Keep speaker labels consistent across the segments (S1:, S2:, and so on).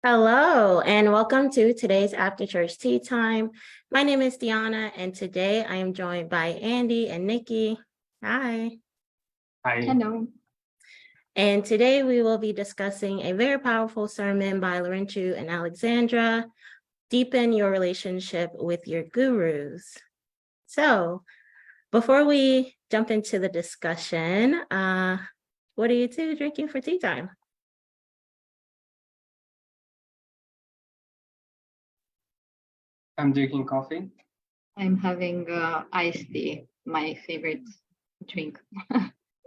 S1: Hello, and welcome to today's After Church Tea Time. My name is Deanna, and today I am joined by Andy and Nikki. Hi.
S2: Hi.
S3: Hello.
S1: And today we will be discussing a very powerful sermon by Laurentiu and Alexandra, Deepen Your Relationship with Your Gurus. So, before we jump into the discussion, what are you two drinking for tea time?
S2: I'm drinking coffee.
S3: I'm having iced tea, my favorite drink.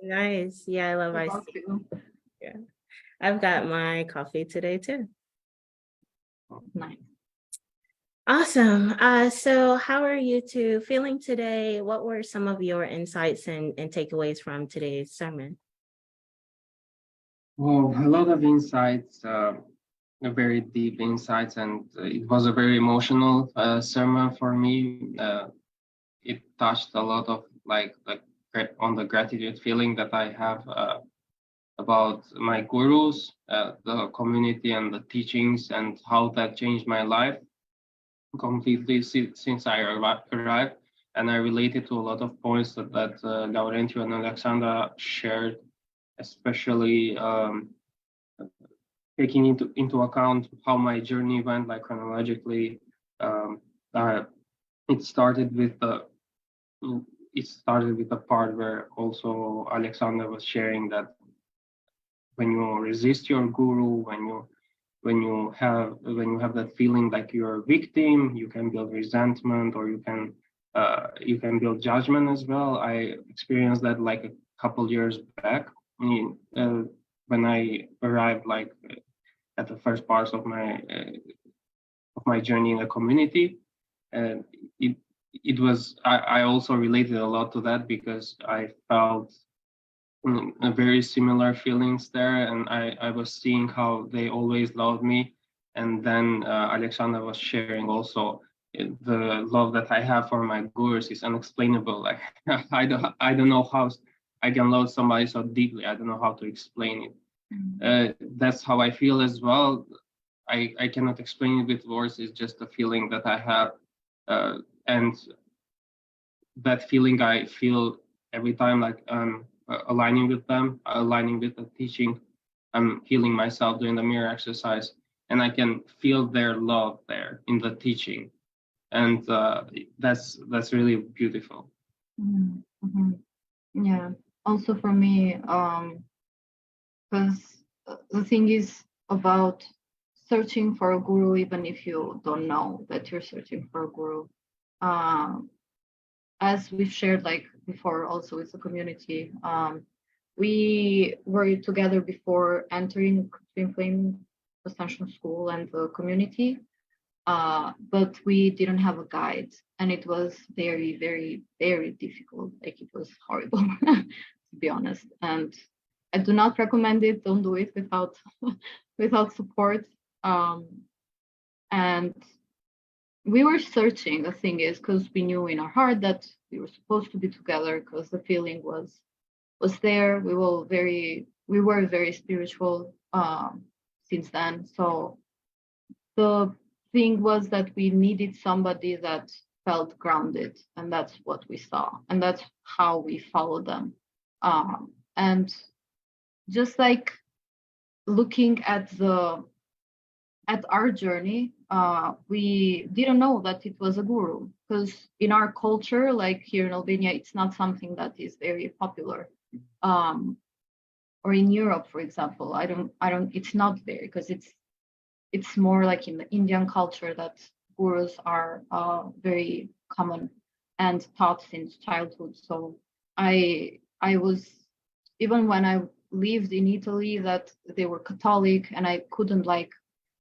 S1: Nice. Yeah, I love iced tea. Yeah. I've got my coffee today too.
S3: Nice.
S1: Awesome. So how are you two feeling today? What were some of your insights and takeaways from today's sermon?
S2: Well, a lot of insights, very deep insights, and it was a very emotional sermon for me. It touched a lot of on the gratitude feeling that I have about my gurus, the community, and the teachings, and how that changed my life completely since I arrived. And I related to a lot of points that Laurentiu and Alexandra shared, especially taking into account how my journey went, like chronologically. It started with the part where also Alexandra was sharing that when you resist your guru, when you have that feeling like you're a victim, you can build resentment, or you can build judgment as well. I experienced that like a couple years back when I arrived at the first parts of my journey in the community. And it was I also related a lot to that because I felt a very similar feelings there, and I was seeing how they always loved me. And then Alexandra was sharing also the love that I have for my gurus is unexplainable. Like I don't know how I can love somebody so deeply. I don't know how to explain it. That's how I feel as well. I cannot explain it with words. It's just a feeling that I have, and that feeling I feel every time, like aligning with them, aligning with the teaching. I'm healing myself doing the mirror exercise, and I can feel their love there in the teaching, and that's really beautiful.
S3: Mm-hmm. Yeah. Also for me, because the thing is about searching for a guru, even if you don't know that you're searching for a guru. As we've shared like before, also with the community, we were together before entering Twin Flame Ascension School and the community, but we didn't have a guide, and it was very, very, very difficult. Like it was horrible, to be honest. And I do not recommend it. Don't do it without without support. And we were searching. The thing is, because we knew in our heart that we were supposed to be together, because the feeling was there. We were very spiritual since then. So the thing was that we needed somebody that felt grounded, and that's what we saw, and that's how we followed them. And just like looking at our journey, we didn't know that it was a guru, because in our culture, like here in Albania, it's not something that is very popular. Or in Europe, for example, it's not there, because it's more like in the Indian culture that gurus are very common and taught since childhood. So I was, even when I lived in Italy, that they were Catholic, and I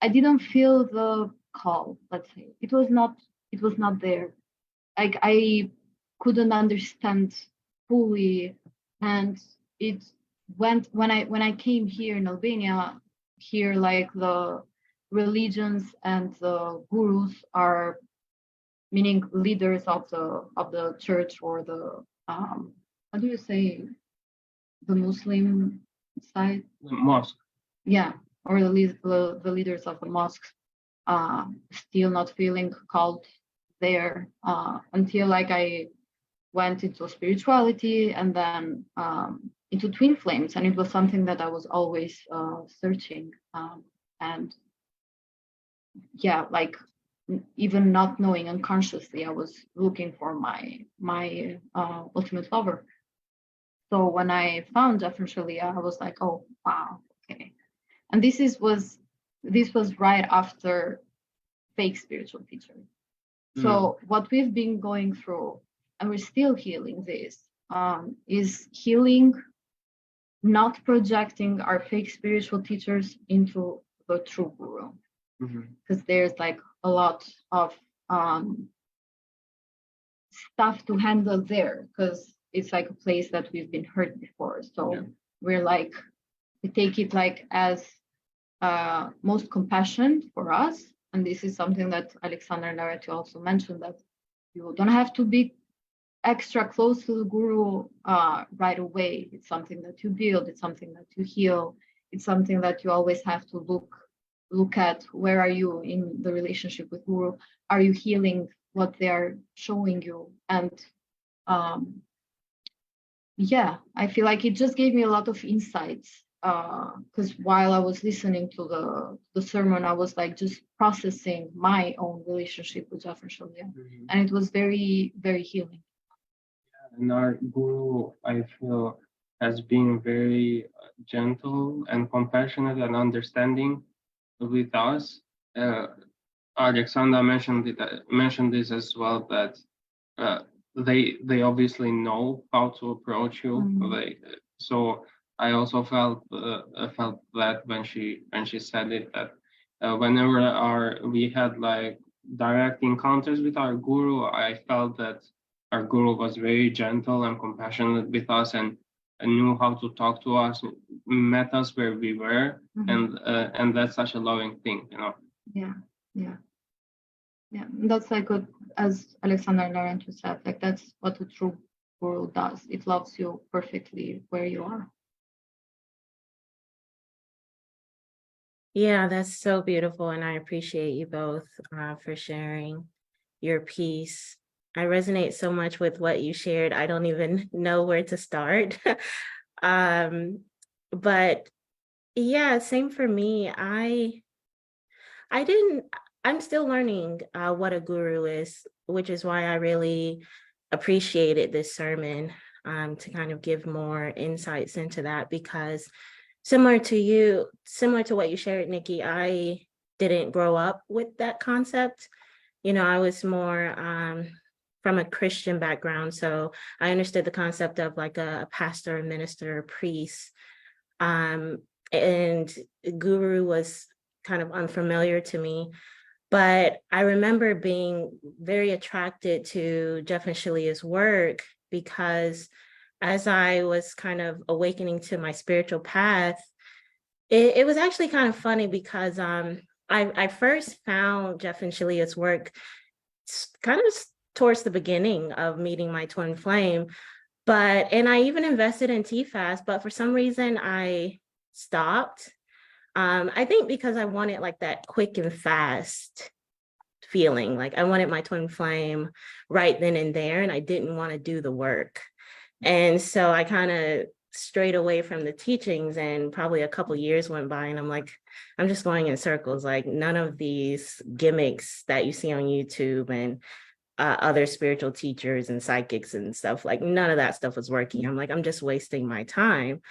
S3: didn't feel the call, let's say. It was not there. Like I couldn't understand fully. And it went when I came here in Albania, here like the religions and the gurus are, meaning leaders of the church, or the how do you say, the Muslim side?
S2: Mosque.
S3: Yeah. or the leaders of the mosques still not feeling called there until like I went into spirituality and then into twin flames, and it was something that I was always searching, and yeah, like even not knowing unconsciously, I was looking for my ultimate lover. So when I found Jeff and Shaleia, I was like, oh wow, okay. And this was right after fake spiritual teacher. So what we've been going through, and we're still healing this, is healing, not projecting our fake spiritual teachers into the true guru, because there's like a lot of stuff to handle there, because it's like a place that we've been hurt before. So we're like, we take it like as most compassion for us. And this is something that Alexander Narati also mentioned, that you don't have to be extra close to the guru right away. It's something that you build, it's something that you heal, it's something that you always have to look at. Where are you in the relationship with guru? Are you healing what they are showing you? And yeah, I feel like it just gave me a lot of insights, because while I was listening to the sermon, I was like just processing my own relationship with Jeff and Shaleia, and it was very, very healing.
S2: And our guru, I feel, has been very gentle and compassionate and understanding with us. Alexandra mentioned this as well, that they obviously know how to approach you. So I also felt that when she said it, that whenever we had like direct encounters with our guru, I felt that our guru was very gentle and compassionate with us, and knew how to talk to us, met us where we were, and that's such a loving thing, you know.
S3: Yeah, that's like what, as Alexander Naranjo said, like that's what a true guru does. It loves you perfectly where you are.
S1: Yeah, that's so beautiful, and I appreciate you both for sharing your piece. I resonate so much with what you shared. I don't even know where to start. But yeah, same for me. I'm still learning what a guru is, which is why I really appreciated this sermon, to kind of give more insights into that, because similar to what you shared, Nikki, I didn't grow up with that concept. You know, I was more from a Christian background, so I understood the concept of like a pastor, a minister, a priest, and guru was kind of unfamiliar to me. But I remember being very attracted to Jeff and Shaleia's work, because as I was kind of awakening to my spiritual path, it was actually kind of funny, because I first found Jeff and Shaleia's work kind of towards the beginning of meeting my twin flame, and I even invested in TFAS, but for some reason I stopped. I think because I wanted like that quick and fast feeling, like I wanted my twin flame right then and there, and I didn't want to do the work. And so I kind of strayed away from the teachings, and probably a couple years went by, and I'm like, I'm just going in circles. Like none of these gimmicks that you see on YouTube and other spiritual teachers and psychics and stuff, like none of that stuff was working. I'm like, I'm just wasting my time.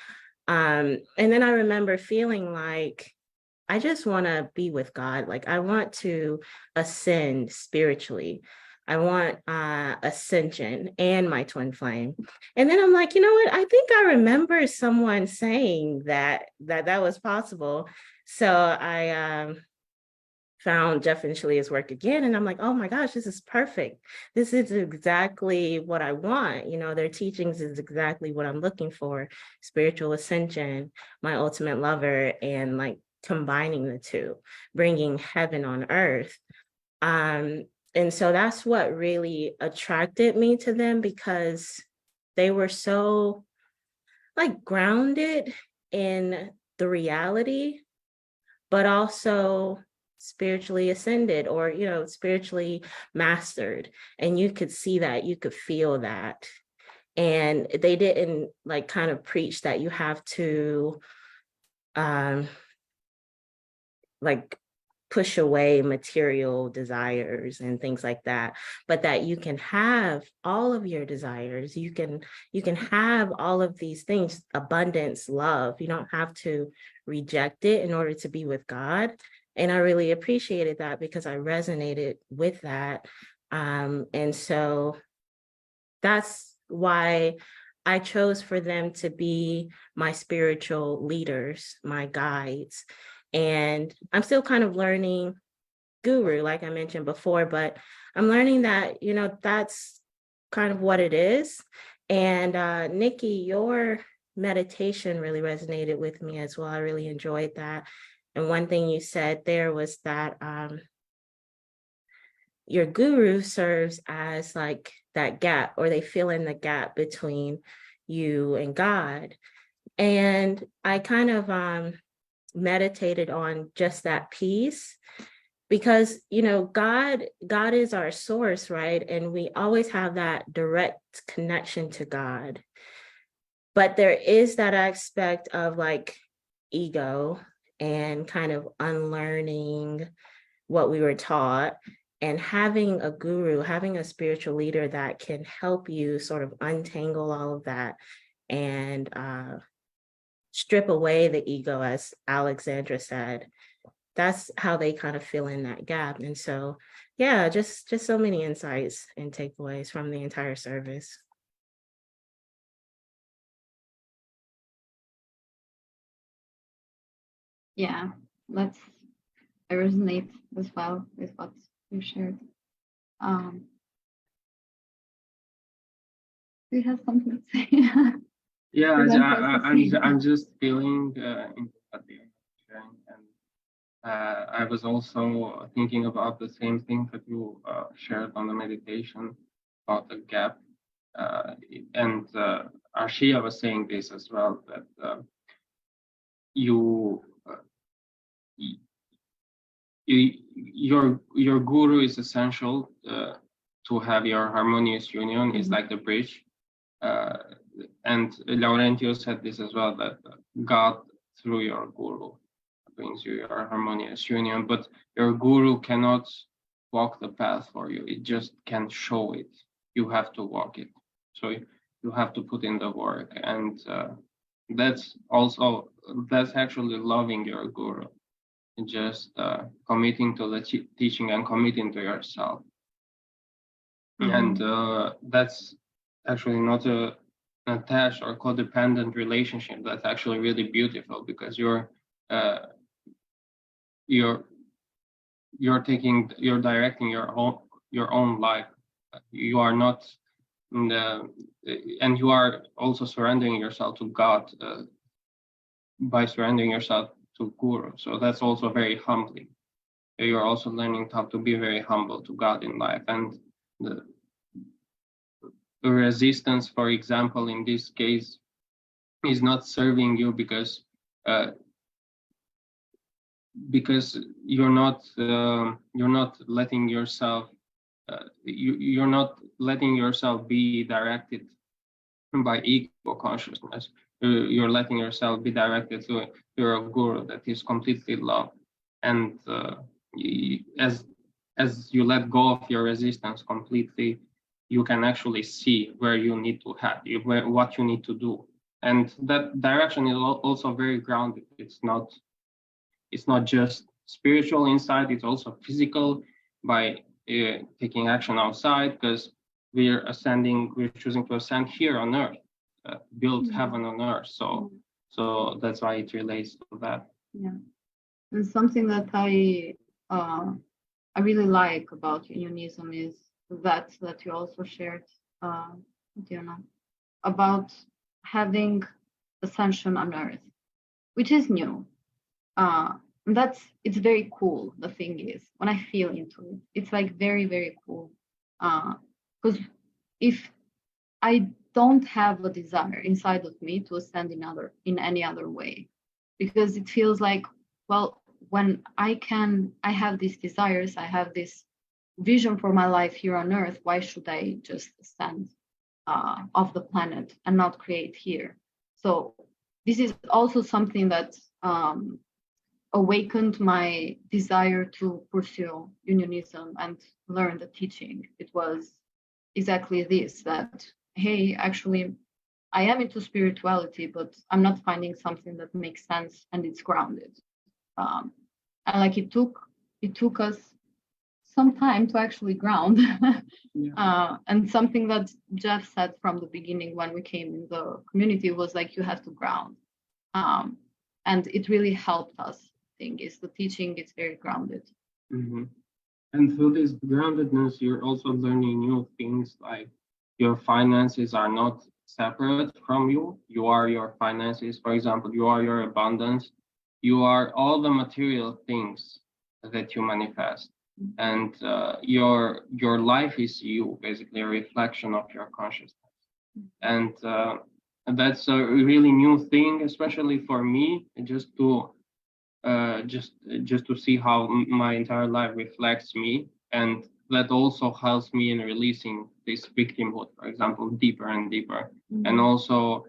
S1: And then I remember feeling like, I just want to be with God. Like I want to ascend spiritually. I want ascension and my twin flame. And then I'm like, you know what? I think I remember someone saying that was possible. So I found Jeff and Shaleia's work again, and I'm like, oh my gosh, this is perfect. This is exactly what I want. You know, their teachings is exactly what I'm looking for: spiritual ascension, my ultimate lover, and like combining the two, bringing heaven on earth. And so that's what really attracted me to them, because they were so like grounded in the reality but also spiritually ascended, or spiritually mastered. And you could see that, you could feel that. And they didn't like kind of preach that you have to like push away material desires and things like that, but that you can have all of your desires. You can have all of these things, abundance, love. You don't have to reject it in order to be with God. And I really appreciated that, because I resonated with that. And so that's why I chose for them to be my spiritual leaders, my guides. And I'm still kind of learning guru, like I mentioned before, but I'm learning that, that's kind of what it is. And Nikki, your meditation really resonated with me as well. I really enjoyed that. And one thing you said there was that your guru serves as like that gap, or they fill in the gap between you and God. And I kind of meditated on just that piece, because God is our source, right? And we always have that direct connection to God. But there is that aspect of like ego and kind of unlearning what we were taught, and having a guru, having a spiritual leader that can help you sort of untangle all of that and strip away the ego, as Alexandra said. That's how they kind of fill in that gap. And so, yeah, just so many insights and takeaways from the entire service.
S3: Yeah, I resonate as well with what you shared. Do you have something to say?
S2: Yeah, I'm just feeling into what you're sharing, and I was also thinking about the same thing that you shared on the meditation about the gap, and Arshia was saying this as well, that you, your guru is essential to have your harmonious union. Is like the bridge. And Laurentio said this as well, that God through your guru brings you your harmonious union, but your guru cannot walk the path for you. It just can't show it. You have to walk it. So you have to put in the work, and that's actually loving your guru, and just committing to the teaching and committing to yourself. And that's actually not an attached or codependent relationship. That's actually really beautiful, because you're directing your own life. You are not and you are also surrendering yourself to God by surrendering yourself to Guru. So that's also very humbling. You're also learning how to be very humble to God in life. And the resistance, for example, in this case, is not serving you because you're not letting yourself you're not letting yourself be directed by ego consciousness. You're letting yourself be directed to your guru that is completely love. And as you let go of your resistance completely, you can actually see where you need to head, what you need to do. And that direction is also very grounded. It's not just spiritual insight, it's also physical, by taking action outside, because we're choosing to ascend here on earth, build heaven on earth. So that's why it relates to that.
S3: Yeah, and something that I really like about unionism is that you also shared, Diana, about having ascension on earth, which is new. It's very cool. The thing is, when I feel into it, it's like very, very cool. Because if I don't have a desire inside of me to ascend in any other way, because it feels like, well, when I have these desires, I have this vision for my life here on earth, why should I just stand off the planet and not create here? So this is also something that awakened my desire to pursue unionism and learn the teaching. It was exactly this, that, hey, actually, I am into spirituality, but I'm not finding something that makes sense and it's grounded. And like it took us some time to actually ground. And something that Jeff said from the beginning when we came in the community was like, you have to ground. And it really helped us. Thing is, the teaching is very grounded.
S2: Mm-hmm. And through this groundedness, you're also learning new things, like your finances are not separate from you. You are your finances. For example, you are your abundance. You are all the material things that you manifest. And your life is you, basically a reflection of your consciousness. And that's a really new thing, especially for me, just to see how my entire life reflects me, and that also helps me in releasing this victimhood, for example, deeper and deeper, and also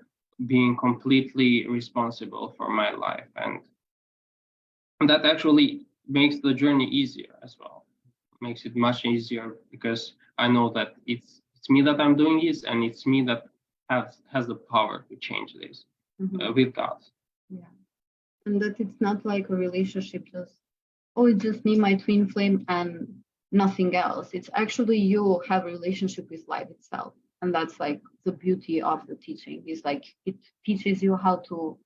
S2: being completely responsible for my life, and that actually makes the journey easier as well, makes it much easier, because I know that it's me that I'm doing this, and it's me that has the power to change this with God.
S3: Yeah. And that it's not like a relationship just, oh, it's just me, my twin flame, and nothing else. It's actually you have a relationship with life itself. And that's like the beauty of the teaching, is like it teaches you how to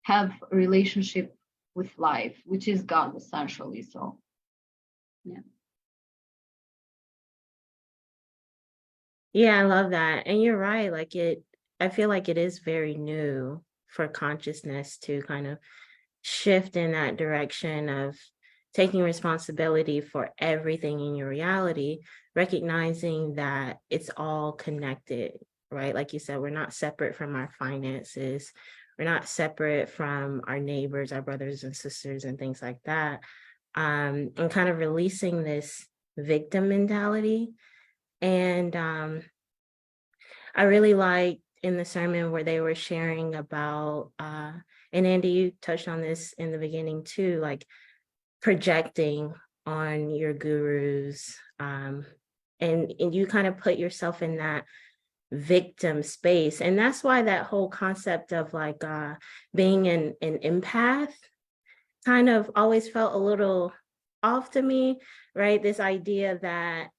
S3: have a relationship with life, which is God essentially. So yeah.
S1: Yeah, I love that. And you're right. Like I feel like it is very new for consciousness to kind of shift in that direction of taking responsibility for everything in your reality, recognizing that it's all connected, right? Like you said, we're not separate from our finances. We're not separate from our neighbors, our brothers and sisters, and things like that. And kind of releasing this victim mentality. And I really liked in the sermon where they were sharing about, and Andy, you touched on this in the beginning too, like projecting on your gurus. And you kind of put yourself in that victim space. And that's why that whole concept of like being an empath kind of always felt a little off to me, right? This idea that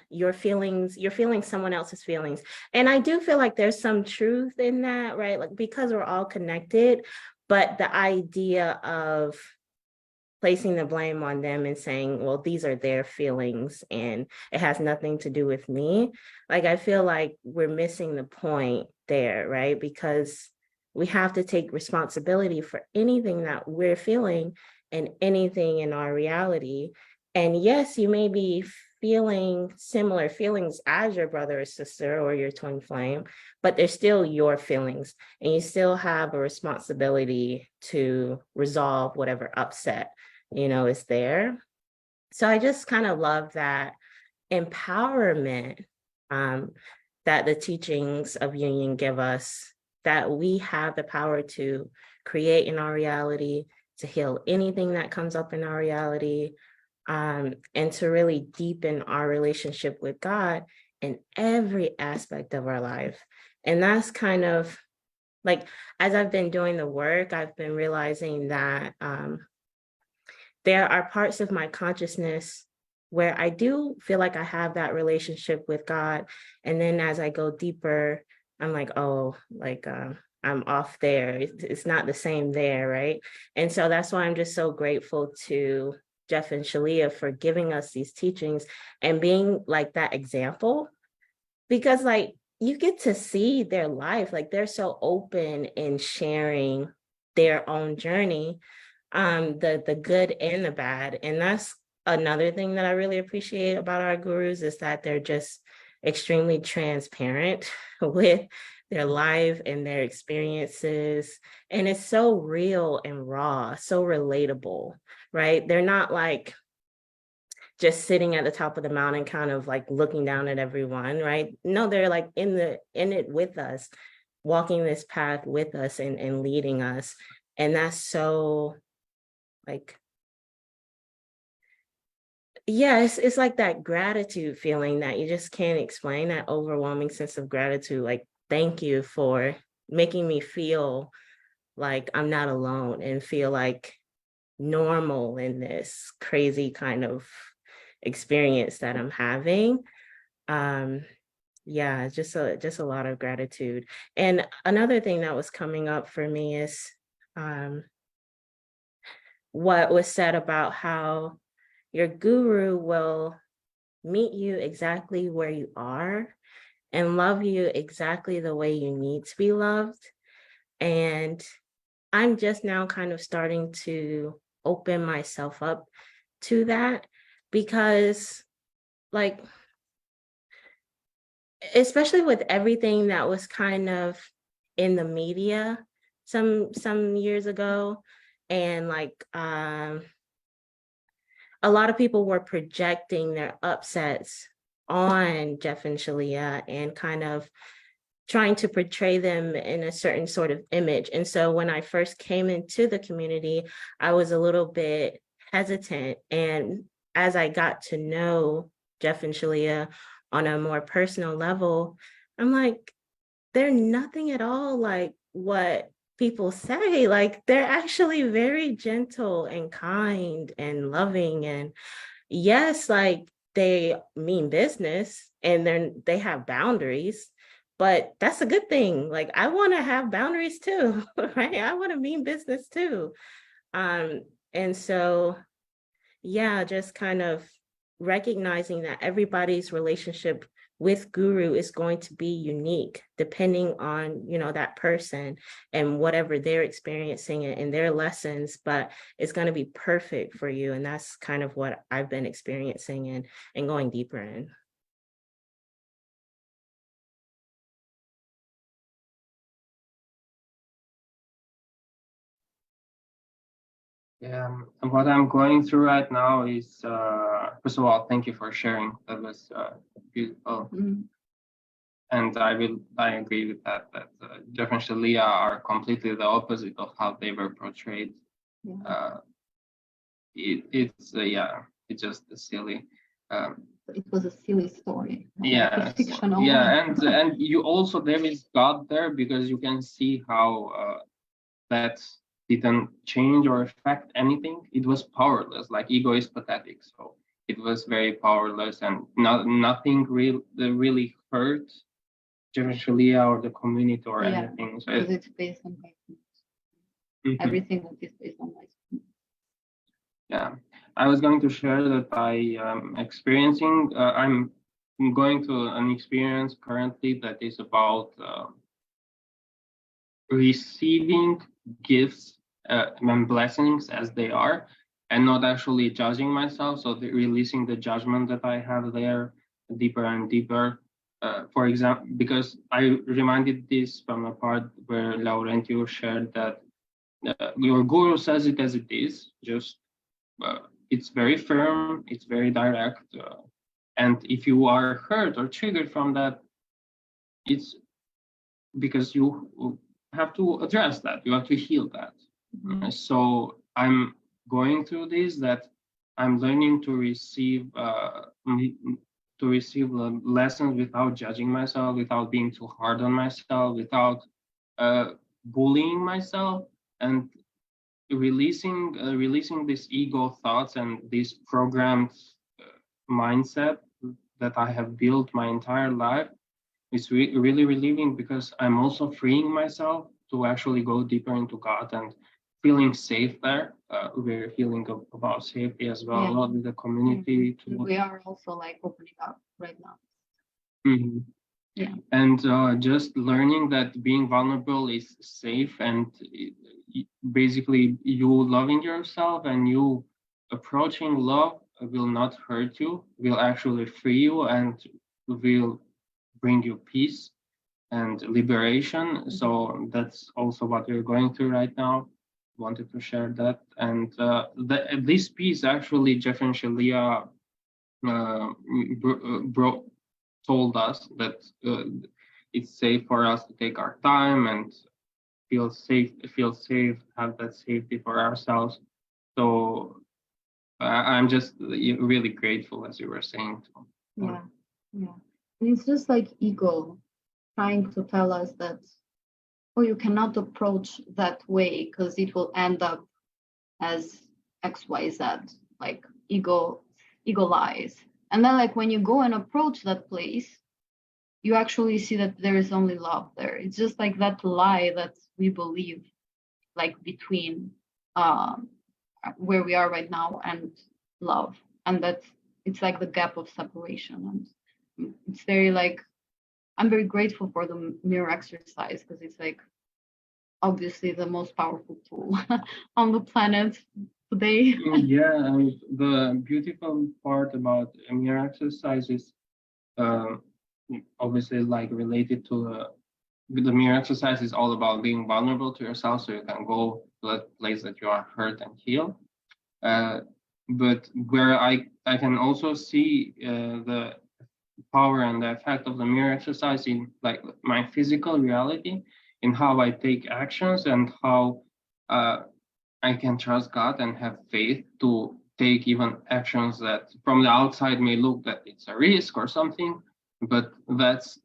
S1: you're feeling someone else's feelings. And I do feel like there's some truth in that, right? Like, because we're all connected, but the idea of placing the blame on them and saying, well, these are their feelings and it has nothing to do with me. Like, I feel like we're missing the point there, right? Because we have to take responsibility for anything that we're feeling and anything in our reality. And yes, you may be feeling similar feelings as your brother or sister or your twin flame, but they're still your feelings, and you still have a responsibility to resolve whatever upset, is there. So I just kind of love that empowerment that the teachings of union give us, that we have the power to create in our reality, to heal anything that comes up in our reality, and to really deepen our relationship with God in every aspect of our life. And that's kind of like, as I've been doing the work, I've been realizing that there are parts of my consciousness where I do feel like I have that relationship with God. And then as I go deeper, I'm like, oh, like I'm off there. It's not the same there, right? And so that's why I'm just so grateful to Jeff and Shaleia for giving us these teachings and being like that example, because like you get to see their life, like they're so open in sharing their own journey, the good and the bad. And that's another thing that I really appreciate about our gurus, is that they're just extremely transparent with their life and their experiences. And it's so real and raw, so relatable, right? They're not like just sitting at the top of the mountain, kind of like looking down at everyone, right? No, they're like in it with us, walking this path with us and leading us. And that's so like, yeah, it's like that gratitude feeling that you just can't explain, that overwhelming sense of gratitude. Like, thank you for making me feel like I'm not alone and feel like normal in this crazy kind of experience that I'm having. Yeah, just a lot of gratitude. And another thing that was coming up for me is what was said about how your guru will meet you exactly where you are and love you exactly the way you need to be loved. And I'm just now kind of starting to open myself up to that, because like, especially with everything that was kind of in the media some years ago, and like a lot of people were projecting their upsets on Jeff and Shaleia and kind of trying to portray them in a certain sort of image. And so when I first came into the community, I was a little bit hesitant. And as I got to know Jeff and Shaleia on a more personal level, I'm like, they're nothing at all like what people say. Like, they're actually very gentle and kind and loving. And yes, like, they mean business and they have boundaries, but that's a good thing. Like, I want to have boundaries too, right? I want to mean business too. And so, yeah, just kind of recognizing that everybody's relationship with guru is going to be unique depending on, that person and whatever they're experiencing and their lessons, but it's going to be perfect for you. And that's kind of what I've been experiencing and going deeper in.
S2: Yeah, and what I'm going through right now is, first of all, thank you for sharing. That was beautiful.
S3: Mm.
S2: And I agree with that Jeff and Shaleia are completely the opposite of how they were portrayed.
S3: Yeah.
S2: It's just silly.
S3: It was a silly story.
S2: Yeah,
S3: Like a fictional.
S2: yeah, and you also, there is God there, because you can see how that didn't change or affect anything. It was powerless. Like, ego is pathetic, so it was very powerless, and nothing really hurt Jeff and Shaleia or the community or anything. So
S3: because it's based on mindfulness. Everything is based on mindfulness.
S2: Yeah, I was going to share that I am experiencing, I'm going through an experience currently that is about receiving gifts and blessings as they are, and not actually judging myself. So releasing the judgment that I have there deeper and deeper. For example, because I reminded this from a part where Laurentio shared that your guru says it as it is, just it's very firm, it's very direct, and if you are hurt or triggered from that, it's because you have to address that, you have to heal that.
S3: Mm-hmm.
S2: So I'm going through this, that I'm learning to receive lessons without judging myself, without being too hard on myself, without bullying myself, and releasing these ego thoughts and this programmed mindset that I have built my entire life. It's really relieving, because I'm also freeing myself to actually go deeper into God and feeling safe there. We're feeling about safety as well, a lot with the community.
S3: Mm-hmm. We are also like opening up right now.
S2: Mm-hmm. Yeah. And just learning that being vulnerable is safe, and basically you loving yourself and you approaching love will not hurt you, will actually free you and will bring you peace. and liberation. So that's also what we're going through right now. Wanted to share that. And this piece actually, Jeff and Shaleia told us that it's safe for us to take our time and feel safe, have that safety for ourselves. So I'm just really grateful, as you were saying.
S3: Yeah, yeah. And it's just like ego trying to tell us that, oh, you cannot approach that way because it will end up as XYZ, like ego lies. And then like when you go and approach that place, you actually see that there is only love there. It's just like that lie that we believe, like between where we are right now and love. And that it's like the gap of separation. And it's very like, I'm very grateful for the mirror exercise because it's like obviously the most powerful tool on the planet today.
S2: Yeah, and the beautiful part about a mirror exercise is obviously like related to the mirror exercise is all about being vulnerable to yourself, so you can go to that place that you are hurt and heal. But where I can also see the power and the effect of the mirror exercise in like my physical reality, in how I take actions and how I can trust God and have faith to take even actions that from the outside may look that it's a risk or something, but that's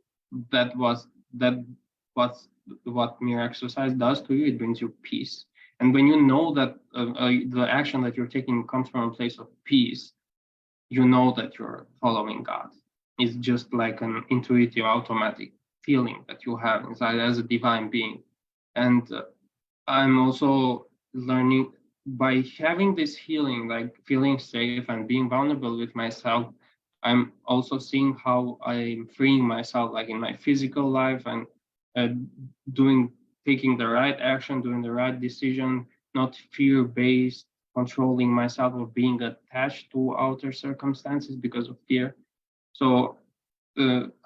S2: what mirror exercise does to you. It brings you peace. And when you know that the action that you're taking comes from a place of peace, you know that you're following God. It's just like an intuitive, automatic feeling that you have inside as a divine being. And I'm also learning by having this healing, like feeling safe and being vulnerable with myself. I'm also seeing how I'm freeing myself, like in my physical life, and taking the right action, doing the right decision, not fear-based, controlling myself or being attached to outer circumstances because of fear. So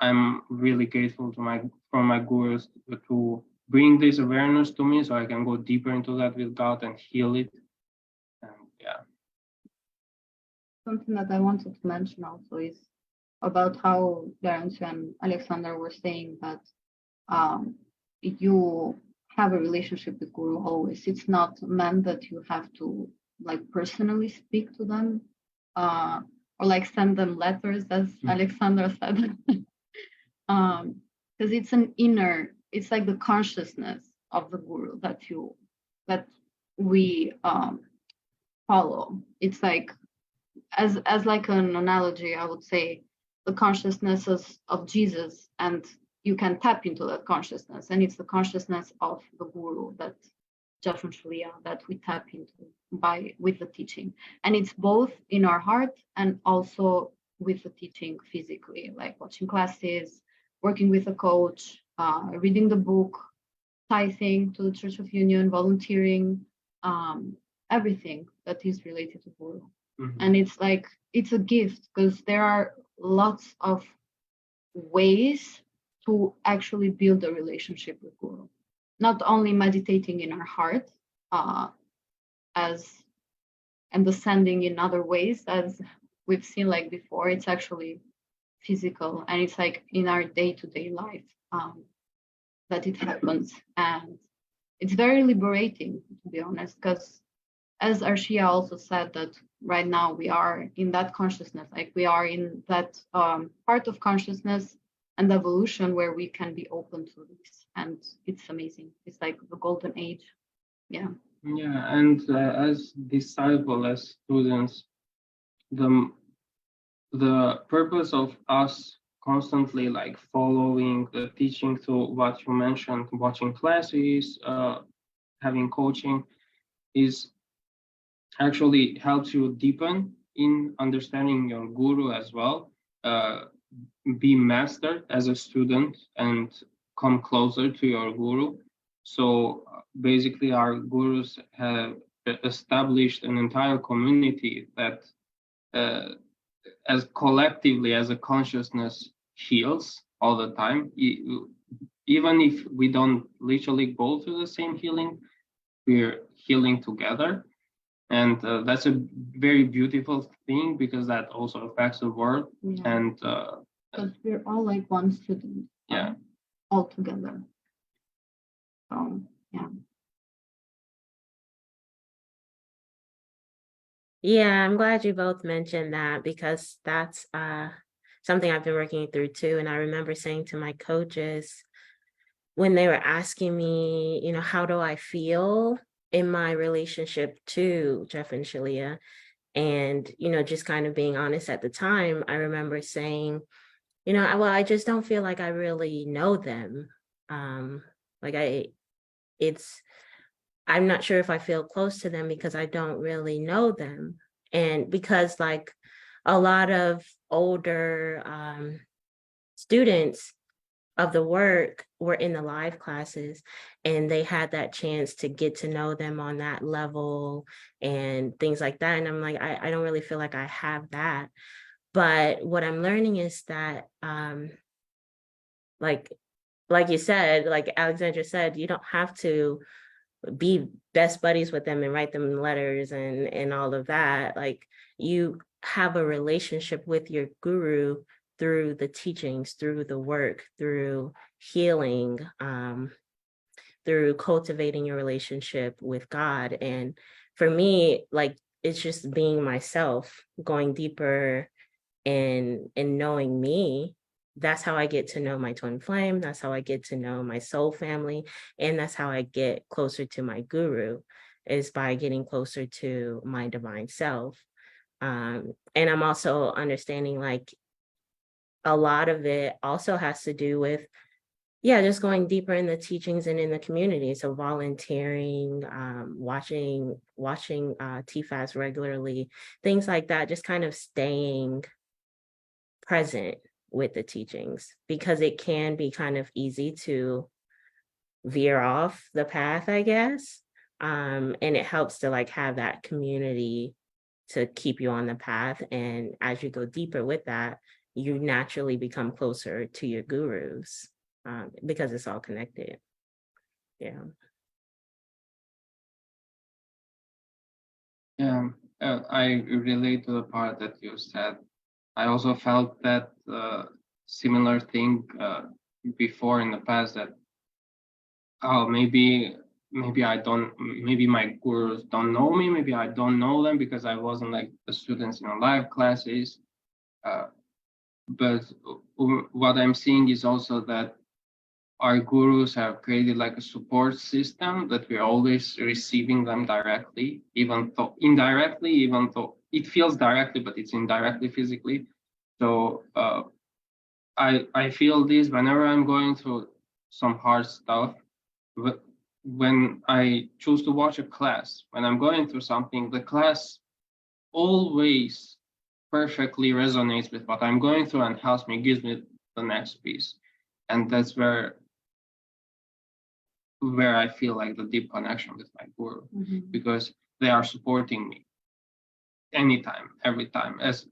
S2: I'm really grateful to my gurus to bring this awareness to me, so I can go deeper into that with God and heal it. And yeah.
S3: Something that I wanted to mention also is about how Laurence and Alexander were saying that you have a relationship with Guru always. It's not meant that you have to like personally speak to them or like send them letters, as Alexander said. Because it's an inner, it's like the consciousness of the Guru that we follow. It's like as like an analogy, I would say the consciousness of Jesus, and you can tap into that consciousness, and it's the consciousness of the Guru that Jeff and Shaleia that we tap into with the teaching, and it's both in our heart and also with the teaching physically, like watching classes, working with a coach, reading the book, tithing to the Church of Union, volunteering, everything that is related to Guru. Mm-hmm. And it's like, it's a gift because there are lots of ways to actually build a relationship with Guru. Not only meditating in our heart, and ascending in other ways, as we've seen like before, it's actually physical, and it's like in our day-to-day life that it happens. And it's very liberating, to be honest, because as Arshia also said, that right now we are in that consciousness, like we are in that part of consciousness and evolution where we can be open to this, and it's amazing. It's like the golden age. Yeah.
S2: And as disciples, as students, the purpose of us constantly like following the teaching to what you mentioned, watching classes, having coaching, is actually helps you deepen in understanding your guru as well, be mastered as a student and come closer to your guru. So basically our gurus have established an entire community that as collectively as a consciousness heals all the time. even if we don't literally go through the same healing, we're healing together. And that's a very beautiful thing, because that also affects the world.
S3: Yeah.
S2: And
S3: Because we're all like one student.
S2: yeah,
S3: all together. So yeah.
S1: Yeah, I'm glad you both mentioned that, because that's something I've been working through too. And I remember saying to my coaches when they were asking me, you know, how do I feel in my relationship to Jeff and Shaleia? And, you know, just kind of being honest at the time, I remember saying, you know, well, I just don't feel like I really know them. Like I'm not sure if I feel close to them because I don't really know them. And because like a lot of older students of the work were in the live classes, and they had that chance to get to know them on that level and things like that. And I'm like, I don't really feel like I have that. But what I'm learning is that like you said, like Alexandra said, you don't have to be best buddies with them and write them letters and all of that. Like, you have a relationship with your guru through the teachings, through the work, through healing, through cultivating your relationship with God. And for me, like, it's just being myself, going deeper and knowing me. That's how I get to know my twin flame. That's how I get to know my soul family. And that's how I get closer to my guru, is by getting closer to my divine self. And I'm also understanding like a lot of it also has to do with, yeah, just going deeper in the teachings and in the community. So volunteering, watching TFAS regularly, things like that, just kind of staying present with the teachings, because it can be kind of easy to veer off the path, I guess. And it helps to like have that community to keep you on the path. And as you go deeper with that, you naturally become closer to your gurus, because it's all connected. Yeah.
S2: yeah, I relate to the part that you said. I also felt that similar thing before in the past, that oh, maybe I don't, maybe my gurus don't know me, maybe I don't know them because I wasn't like the students in the live classes. But what I'm seeing is also that our gurus have created like a support system, that we're always receiving them directly, even though indirectly, even though it feels directly, but it's indirectly physically. So I feel this whenever I'm going through some hard stuff. When I choose to watch a class, when I'm going through something, the class always perfectly resonates with what I'm going through and helps me, gives me the next piece. And that's where I feel like the deep connection with my guru, because they are supporting me anytime, every time. As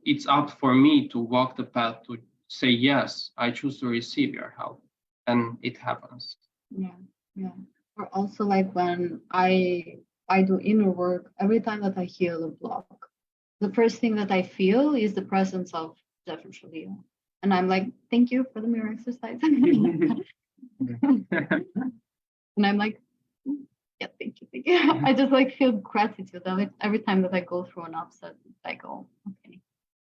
S2: it's up for me to walk the path to say, yes, I choose to receive your help. And it happens.
S3: Yeah, yeah. Or also like when I do inner work, every time that I heal a block, the first thing that I feel is the presence of Jeff and Shaleia. And I'm like, thank you for the mirror exercise. And I'm like, yeah, thank you, thank you. I just like feel gratitude every time that I go through an upset. It's like, oh, okay,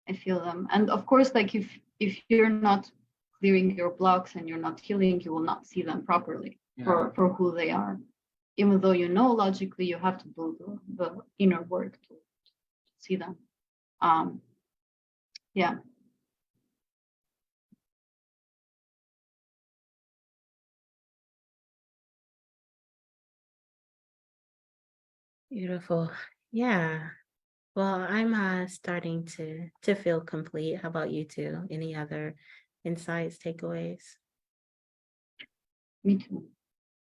S3: I feel them. And of course, like if you're not clearing your blocks and you're not healing, you will not see them properly for who they are. Even though you know logically, you have to do the inner work to see them. Yeah.
S1: Beautiful. Yeah. Well, I'm starting to feel complete. How about you two? Any other insights, takeaways?
S3: Me too.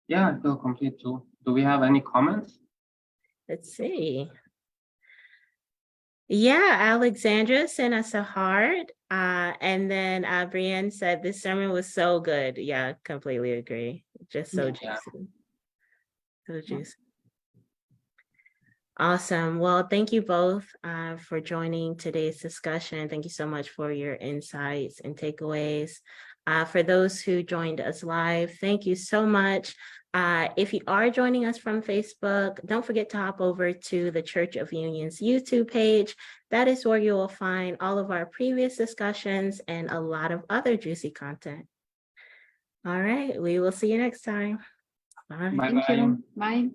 S2: Yeah, I feel complete too. Do we have any comments?
S1: Let's see. Yeah, Alexandra sent us a heart. And then Brienne said this sermon was so good. Yeah, completely agree. Just so
S3: Yeah.
S1: juicy. So
S3: Yeah.
S1: juicy. Awesome. Well, thank you both for joining today's discussion. Thank you so much for your insights and takeaways. For those who joined us live, thank you so much. If you are joining us from Facebook, don't forget to hop over to the Church of Union's YouTube page. That is where you will find all of our previous discussions and a lot of other juicy content. All right, we will see you next time. Bye.
S2: Bye
S3: Thank
S2: bye.
S3: you. Bye.